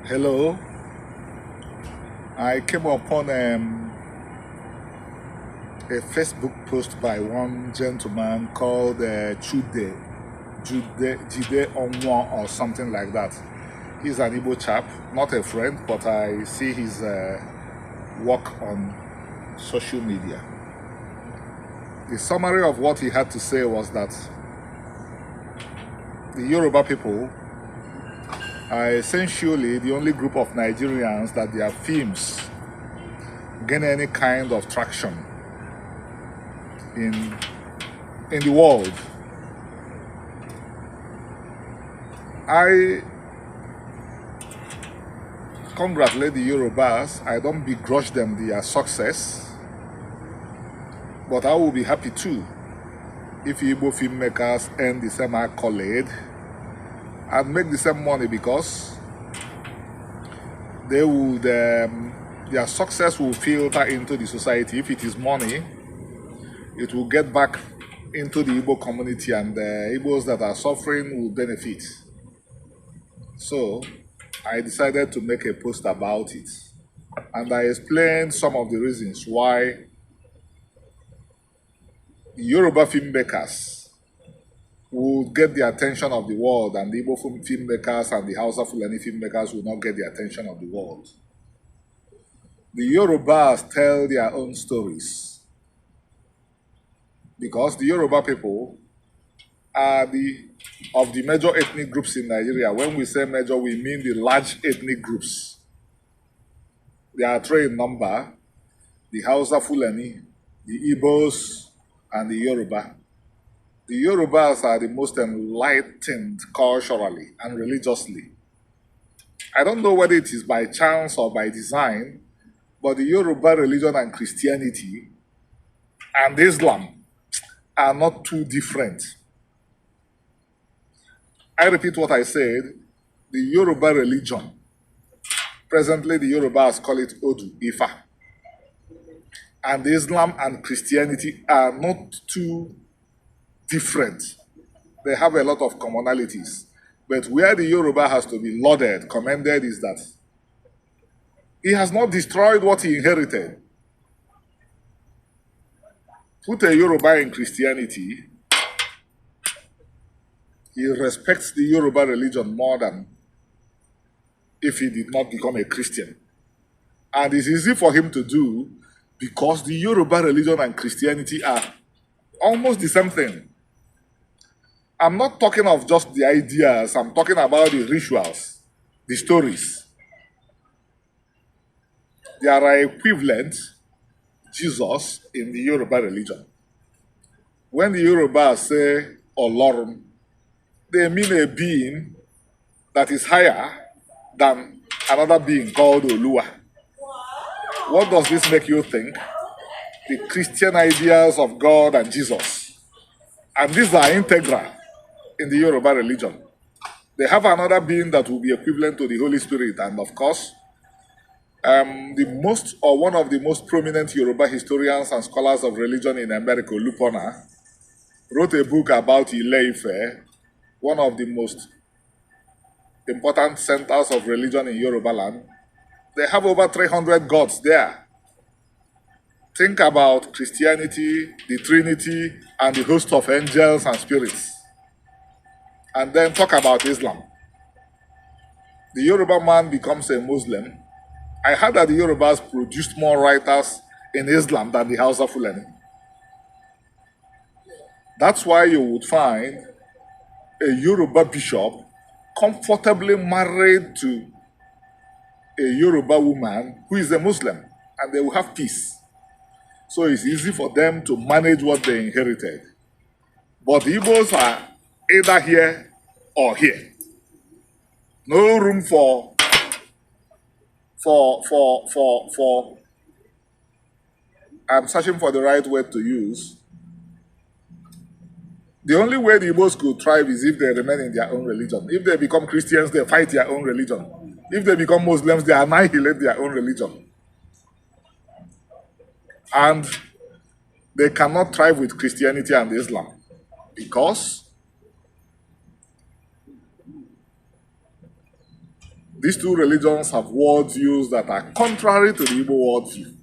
Hello, I came upon a Facebook post by one gentleman called Jide Onwa or something like that. He's an Igbo chap, not a friend, but I see his work on social media. The summary of what he had to say was that the Yoruba people are essentially the only group of Nigerians that their films gain any kind of traction in the world. I congratulate the Yorubas. I don't begrudge them their success, but I will be happy too if Igbo filmmakers earn the same accolade and make the same money, because they would their success will filter into the society. If it is money, it will get back into the Igbo community, and the Igbos that are suffering will benefit. So I decided to make a post about it, and I explained some of the reasons why the Yoruba filmmakers will get the attention of the world, and the Igbo filmmakers and the Hausa-Fulani filmmakers will not get the attention of the world. The Yorubas tell their own stories, because the Yoruba people are of the major ethnic groups in Nigeria. When we say major, we mean the large ethnic groups. They are three in number: the Hausa-Fulani, the Igbos, and the Yoruba. The Yorubas are the most enlightened culturally and religiously. I don't know whether it is by chance or by design, but the Yoruba religion and Christianity and Islam are not too different. I repeat what I said. The Yoruba religion, presently the Yorubas call it Odu, Ifa, and Islam and Christianity are not too different. They have a lot of commonalities. But where the Yoruba has to be lauded, commended, is that he has not destroyed what he inherited. Put a Yoruba in Christianity, he respects the Yoruba religion more than if he did not become a Christian. And it's easy for him to do, because the Yoruba religion and Christianity are almost the same thing. I'm not talking of just the ideas, I'm talking about the rituals, the stories. They are equivalent Jesus in the Yoruba religion. When the Yoruba say Olorun, they mean a being that is higher than another being called Olua. What does this make you think? The Christian ideas of God and Jesus. And these are integral in the Yoruba religion. They have another being that will be equivalent to the Holy Spirit. And of course, one of the most prominent Yoruba historians and scholars of religion in America, Lupona, wrote a book about Ile-Ife, one of the most important centers of religion in Yoruba land. They have over 300 gods there. Think about Christianity, the Trinity, and the host of angels and spirits. And then talk about Islam. The Yoruba man becomes a Muslim. I heard that the Yorubas produced more writers in Islam than the Hausa-Fulani. That's why you would find a Yoruba bishop comfortably married to a Yoruba woman who is a Muslim, and they will have peace. So it's easy for them to manage what they inherited. But the Igbos are either here or here. No room for I'm searching for the right word to use. The only way the Igbos could thrive is if they remain in their own religion. If they become Christians, they fight their own religion. If they become Muslims, they annihilate their own religion. And they cannot thrive with Christianity and Islam, because These two religions have worldviews that are contrary to the Igbo worldview.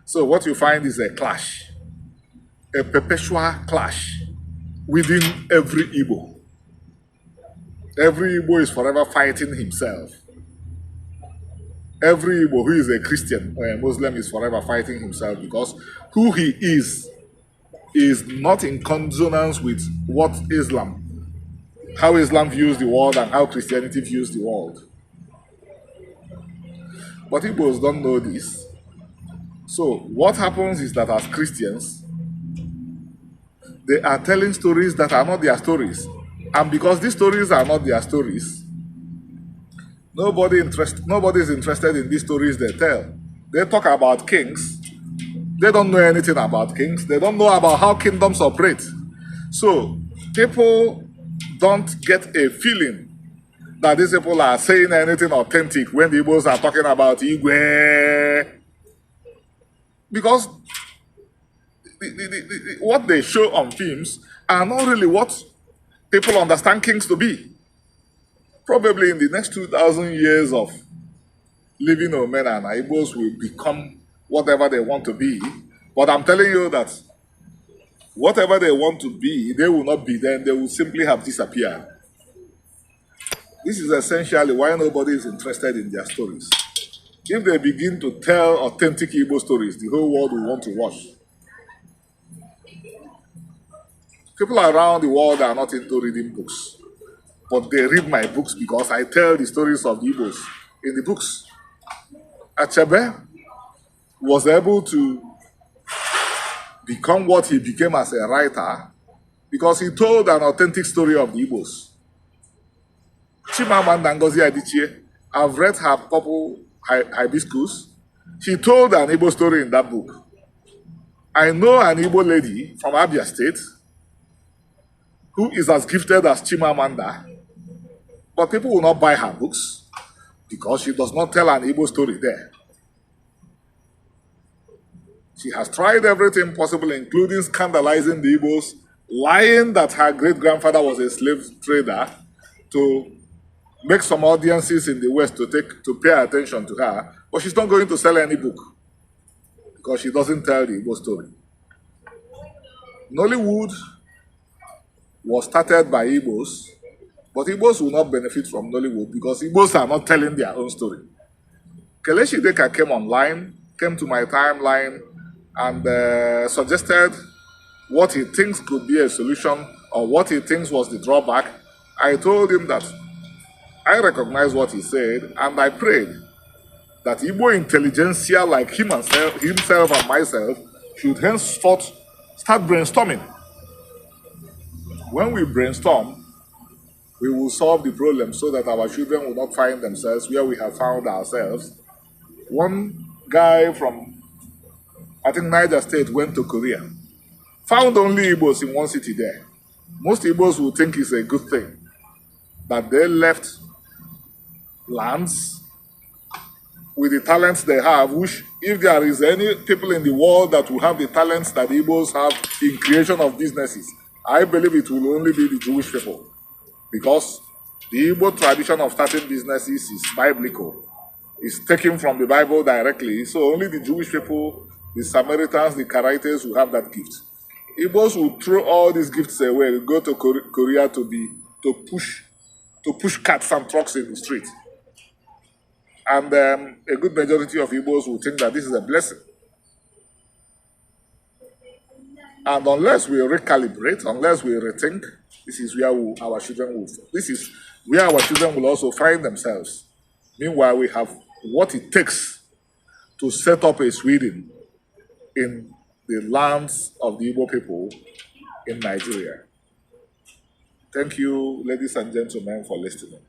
So what you find is a clash, a perpetual clash within every Igbo. Every Igbo is forever fighting himself. Every Igbo who is a Christian or a Muslim is forever fighting himself because who he is not in consonance with what how Islam views the world and how Christianity views the world. But Igbos don't know this. So what happens is that as Christians, they are telling stories that are not their stories. And because these stories are not their stories, nobody is interested in these stories they tell. They talk about kings. They don't know anything about kings. They don't know about how kingdoms operate. So people don't get a feeling that these people are saying anything authentic when the Igbos are talking about Igwe. Because what they show on films are not really what people understand kings to be. Probably in the next 2,000 years of living Omena, Igbos will become whatever they want to be. But I'm telling you that whatever they want to be, they will not be then. They will simply have disappeared. This is essentially why nobody is interested in their stories. If they begin to tell authentic Igbo stories, the whole world will want to watch. People around the world are not into reading books, but they read my books because I tell the stories of the Igbos in the books. Achebe was able to become what he became as a writer because he told an authentic story of the Igbos. Chimamanda Ngozi Adichie, I've read her Purple Hibiscus. She told an Igbo story in that book. I know an Igbo lady from Abia State who is as gifted as Chimamanda, but people will not buy her books because she does not tell an Igbo story there. She has tried everything possible, including scandalizing the Igbos, lying that her great-grandfather was a slave trader to make some audiences in the West to pay attention to her, but she's not going to sell any book because she doesn't tell the Igbo story. Nollywood was started by Igbos, but Igbos will not benefit from Nollywood because Igbos are not telling their own story. Kelechi Deka came to my timeline and suggested what he thinks could be a solution or what he thinks was the drawback. I told him that I recognize what he said and I prayed that Igbo intelligentsia like himself and myself should henceforth start brainstorming. When we brainstorm, we will solve the problem so that our children will not find themselves where we have found ourselves. One guy from, I think, Niger State went to Korea, found only Igbos in one city there. Most Igbos will think it's a good thing that they left lands with the talents they have, which if there is any people in the world that will have the talents that Igbos have in creation of businesses, I believe it will only be the Jewish people. Because the Igbo tradition of starting businesses is biblical. It's taken from the Bible directly. So only the Jewish people, the Samaritans, the Karaites will have that gift. Igbos will throw all these gifts away, go to Korea to push carts and trucks in the street. And a good majority of Igbos will think that this is a blessing. And unless we recalibrate, unless we rethink, this is where our children will also find themselves. Meanwhile, we have what it takes to set up a Sweden in the lands of the Igbo people in Nigeria. Thank you, ladies and gentlemen, for listening.